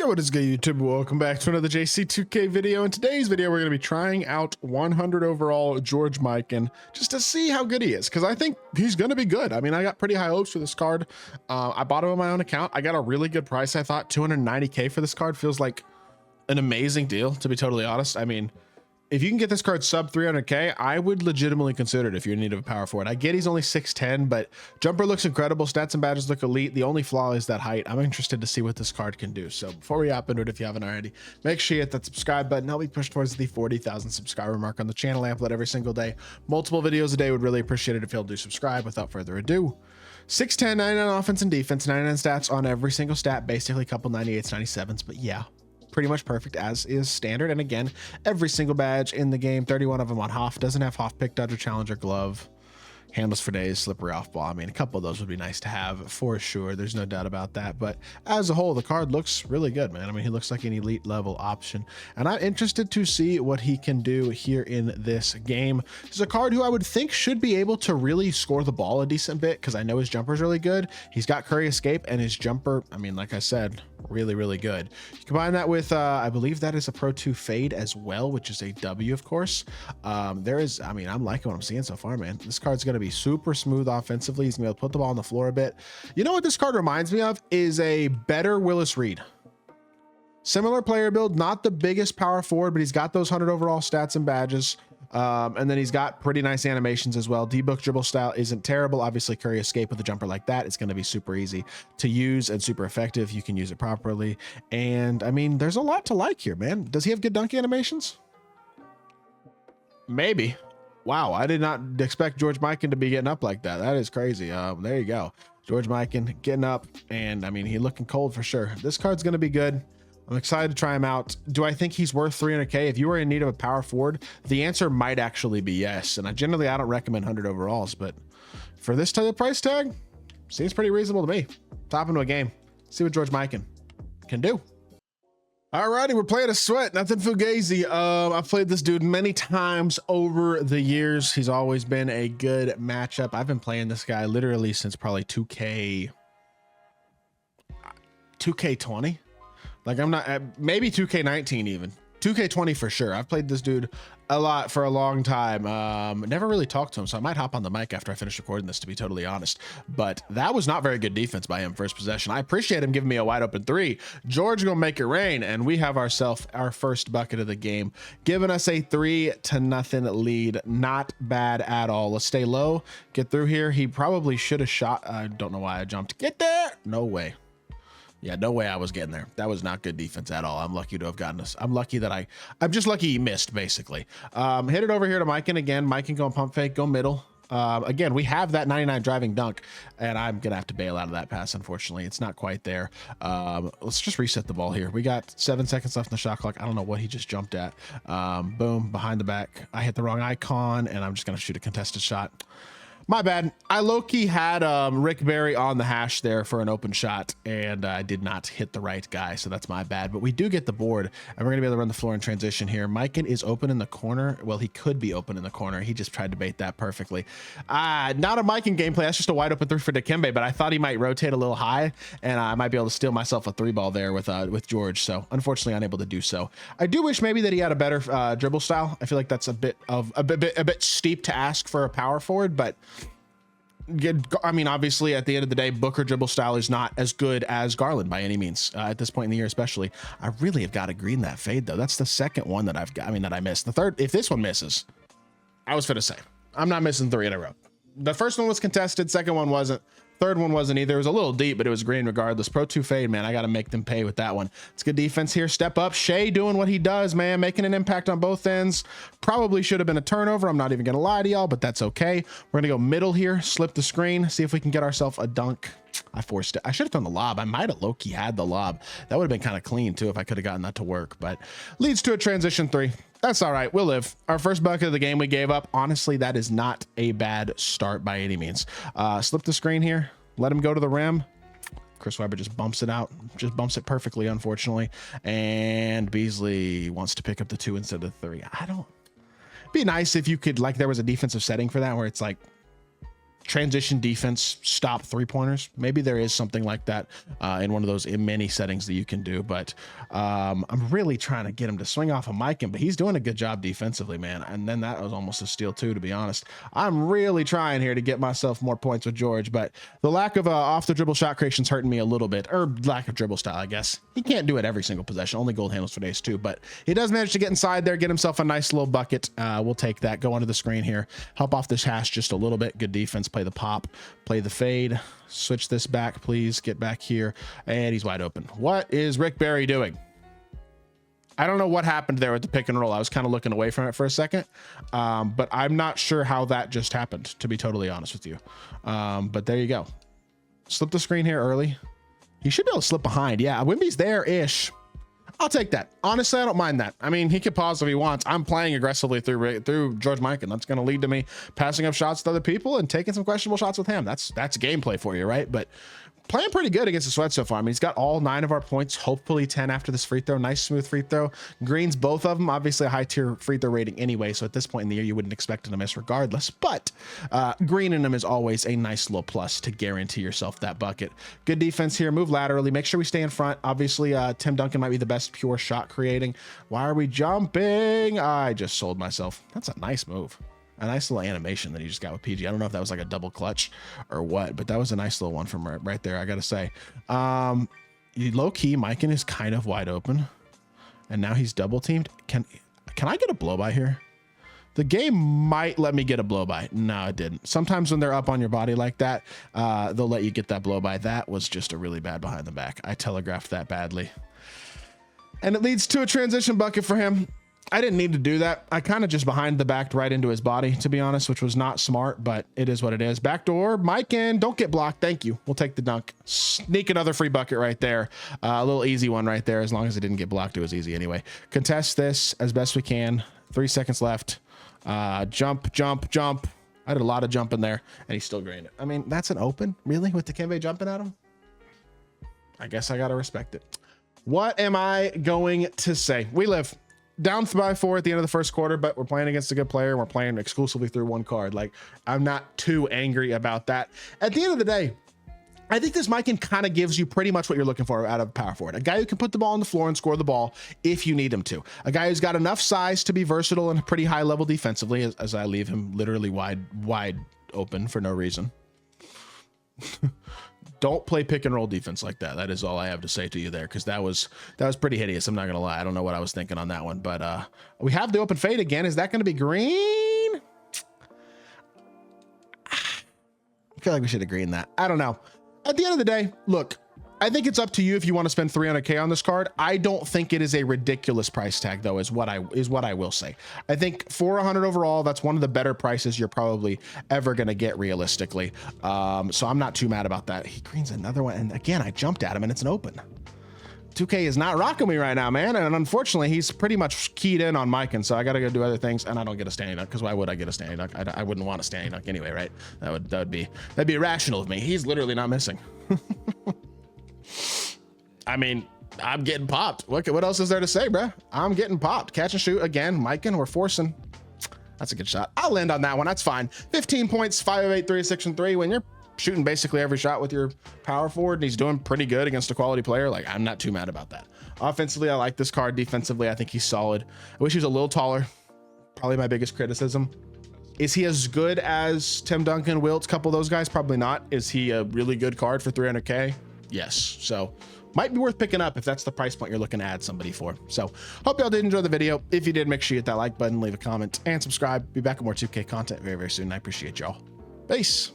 What is good, YouTube? Welcome back to another JC2K video. In today's video, we're going to be trying out 100 overall George MIKAN just to see how good he is, because I think he's going to be good. I mean, I got pretty high hopes for this card. I bought him on my own account. I got a really good price. I thought 290k for this card feels like an amazing deal, to be totally honest. I mean, if you can get this card sub 300k, I would legitimately consider it if you're in need of a power forward. I get he's only 6'10", but jumper looks incredible. Stats and badges look elite. The only flaw is that height. I'm interested to see what this card can do. So before we hop into it, if you haven't already, make sure you hit that subscribe button. Help me push towards the 40,000 subscriber mark on the channel. I upload every single day. Multiple videos a day. Would really appreciate it if you'll do subscribe. Without further ado, 6'10", 99 offense and defense, 99 stats on every single stat. Basically a couple 98s, 97s, but yeah, pretty much perfect as is standard. And again, every single badge in the game, 31 of them on Hoff. Doesn't have Hoff pick, dodge, or challenger glove. Handles for days, slippery off ball. I mean, a couple of those would be nice to have for sure. There's no doubt about that. But as a whole, the card looks really good, man. I mean, he looks like an elite level option. And I'm interested to see what he can do here in this game. He's a card who I would think should be able to really score the ball a decent bit, because I know his jumper is really good. He's got curry escape, and his jumper, I mean, like I said, really, really good. You combine that with, I believe that is a Pro 2 fade as well, which is a W, of course. I'm liking what I'm seeing so far, man. This card's going to be super smooth offensively. He's gonna be able to put the ball on the floor a bit. You know what this card reminds me of is a better Willis Reed. Similar player build, not the biggest power forward, but he's got those 100 overall stats and badges. And then he's got pretty nice animations as well. D-book dribble style isn't terrible. Obviously, curry escape with a jumper like that, it's going to be super easy to use and super effective. You can use it properly. And I mean, there's a lot to like here, man. Does he have good dunk animations? Maybe. Wow, I did not expect George MIKAN to be getting up like that. That is crazy. There you go. George MIKAN getting up, and I mean, he's looking cold for sure. This card's going to be good. I'm excited to try him out. Do I think he's worth 300k? If you were in need of a power forward, the answer might actually be yes. And I don't recommend 100 overalls, but for this type of price tag, seems pretty reasonable to me. Top into a game. See what George MIKAN can do. Alrighty, we're playing a sweat, nothing fugazi. I've played this dude many times over the years. He's always been a good matchup. I've been playing this guy literally since probably 2K20. Like, I'm not, maybe 2K19 even. 2K20 for sure. I've played this dude a lot for a long time. Never really talked to him, so I might hop on the mic after I finish recording this, to be totally honest. But that was not very good defense by him first possession. I appreciate him giving me a wide open three. George gonna make it rain, and we have ourselves our first bucket of the game, giving us a 3-0 lead. Not bad at all. Let's stay low, get through here. He probably should have shot. I don't know why I jumped. Get there. No way. Yeah, no way I was getting there. That was not good defense at all. I'm lucky to have gotten this. I'm just lucky he missed, basically. Hit it over here to MIKAN again. MIKAN go pump fake, go middle. Again, we have that 99 driving dunk, and I'm gonna have to bail out of that pass. Unfortunately, it's not quite there. Let's just reset the ball here. We got 7 seconds left in the shot clock. I don't know what he just jumped at. Boom, behind the back. I hit the wrong icon, and I'm just gonna shoot a contested shot. My bad. I low-key had Rick Barry on the hash there for an open shot, and I did not hit the right guy, so that's my bad. But we do get the board, and we're going to be able to run the floor in transition here. MIKAN is open in the corner. Well, he could be open in the corner. He just tried to bait that perfectly. Not a MIKAN gameplay. That's just a wide open three for Dikembe, but I thought he might rotate a little high, and I might be able to steal myself a three ball there with George, so unfortunately unable to do so. I do wish maybe that he had a better dribble style. I feel like that's a bit steep to ask for a power forward, but I mean, obviously, at the end of the day, Booker dribble style is not as good as Garland by any means at this point in the year, especially. I really have got to green that fade, though. That's the second one that that I missed. The third, if this one misses, I was finna say, I'm not missing 3 in a row. The first one was contested, second one wasn't. Third one wasn't either. It was a little deep, but it was green regardless. Pro 2 fade, man. I got to make them pay with that one. It's good defense here. Step up. Shea doing what he does, man. Making an impact on both ends. Probably should have been a turnover. I'm not even going to lie to y'all, but that's okay. We're going to go middle here. Slip the screen. See if we can get ourselves a dunk. I forced it. I should have done the lob. I might have low-key had the lob. That would have been kind of clean, too, if I could have gotten that to work. But leads to a transition 3. That's all right. We'll live. Our first bucket of the game we gave up. Honestly, that is not a bad start by any means. Slip the screen here. Let him go to the rim. Chris Webber just bumps it out. Just bumps it perfectly, unfortunately. And Beasley wants to pick up the 2 instead of the 3. Be nice if you could, like, there was a defensive setting for that where it's like transition defense, stop 3-pointers. Maybe there is something like that in one of those many settings that you can do, but I'm really trying to get him to swing off of MIKAN, but he's doing a good job defensively, man. And then that was almost a steal too, to be honest. I'm really trying here to get myself more points with George, but the lack of off the dribble shot creation is hurting me a little bit, or lack of dribble style, I guess. He can't do it every single possession, only gold handles for days too, but he does manage to get inside there, get himself a nice little bucket. We'll take that, go onto the screen here, help off this hash just a little bit. Good defense, play the pop, play the fade, switch this back, please get back here, and he's wide open. What is Rick Barry doing? I don't know what happened there with the pick and roll. I was kind of looking away from it for a second, but I'm not sure how that just happened, to be totally honest with you. But there you go. Slip the screen here early. He should be able to slip behind. Yeah, Wimby's there-ish. I'll take that. Honestly, I don't mind that. I mean, he could pause if he wants. I'm playing aggressively through George MIKAN. That's going to lead to me passing up shots to other people and taking some questionable shots with him. That's gameplay for you, right? But playing pretty good against the Sweat so far. I mean, he's got all 9 of our points, hopefully 10 after this free throw. Nice smooth free throw. Greens, both of them, obviously a high tier free throw rating anyway. So at this point in the year, you wouldn't expect him to miss regardless. But greening him is always a nice little plus to guarantee yourself that bucket. Good defense here. Move laterally. Make sure we stay in front. Obviously, Tim Duncan might be the best pure shot creating. Why are we jumping? I just sold myself. That's a nice move. A nice little animation that he just got with PG. I don't know if that was like a double clutch or what, but that was a nice little one from right there, I gotta say. Low-key, MIKAN is kind of wide open, and now he's double teamed. Can I get a blow by here? The game might let me get a blow by. No, it didn't. Sometimes when they're up on your body like that, they'll let you get that blow by. That was just a really bad behind the back. I telegraphed that badly. And it leads to a transition bucket for him. I didn't need to do that. I kind of just behind the backed right into his body, to be honest, which was not smart, but it is what it is. Backdoor, MIKAN, don't get blocked. Thank you. We'll take the dunk. Sneak another free bucket right there. A little easy one right there. As long as it didn't get blocked, it was easy anyway. Contest this as best we can. 3 seconds left. Jump, jump, jump. I did a lot of jumping there, and he still grained it. I mean, that's an open, really, with Dikembe jumping at him? I guess I got to respect it. What am I going to say? We live. Down by 4 at the end of the first quarter, but we're playing against a good player and we're playing exclusively through 1 card. Like, I'm not too angry about that. At the end of the day, I think this MIKAN kind of gives you pretty much what you're looking for out of power forward. A guy who can put the ball on the floor and score the ball if you need him to. A guy who's got enough size to be versatile and pretty high level defensively, as I leave him literally wide open for no reason. Don't play pick and roll defense like that. That is all I have to say to you there, because that was pretty hideous. I'm not gonna lie. I don't know what I was thinking on that one, but we have the open fade again. Is that going to be green? I feel like we should have greened that. I don't know. At the end of the day, look, I think it's up to you if you want to spend 300K on this card. I don't think it is a ridiculous price tag, though, is what I will say. I think for 100 overall, that's one of the better prices you're probably ever going to get realistically. So I'm not too mad about that. He greens another one, and again, I jumped at him, and it's an open. 2K is not rocking me right now, man, and unfortunately, he's pretty much keyed in on MIKAN, so I got to go do other things, and I don't get a standing dunk, because why would I get a standing dunk? I wouldn't want a standing dunk anyway, right? That'd be irrational of me. He's literally not missing. I mean, I'm getting popped. What else is there to say, bro? I'm getting popped. Catch and shoot again. MIKAN, we're forcing. That's a good shot. I'll land on that one. That's fine. 15 points, 5 of 8, 3 of 6 and 3. When you're shooting basically every shot with your power forward and he's doing pretty good against a quality player, like, I'm not too mad about that. Offensively, I like this card. Defensively, I think he's solid. I wish he was a little taller. Probably my biggest criticism. Is he as good as Tim Duncan, Wilt, couple of those guys? Probably not. Is he a really good card for 300K? Yes. So might be worth picking up if that's the price point you're looking to add somebody for. So hope y'all did enjoy the video. If you did, make sure you hit that like button, leave a comment, and subscribe. Be back with more 2K content very, very soon. I appreciate y'all. Peace.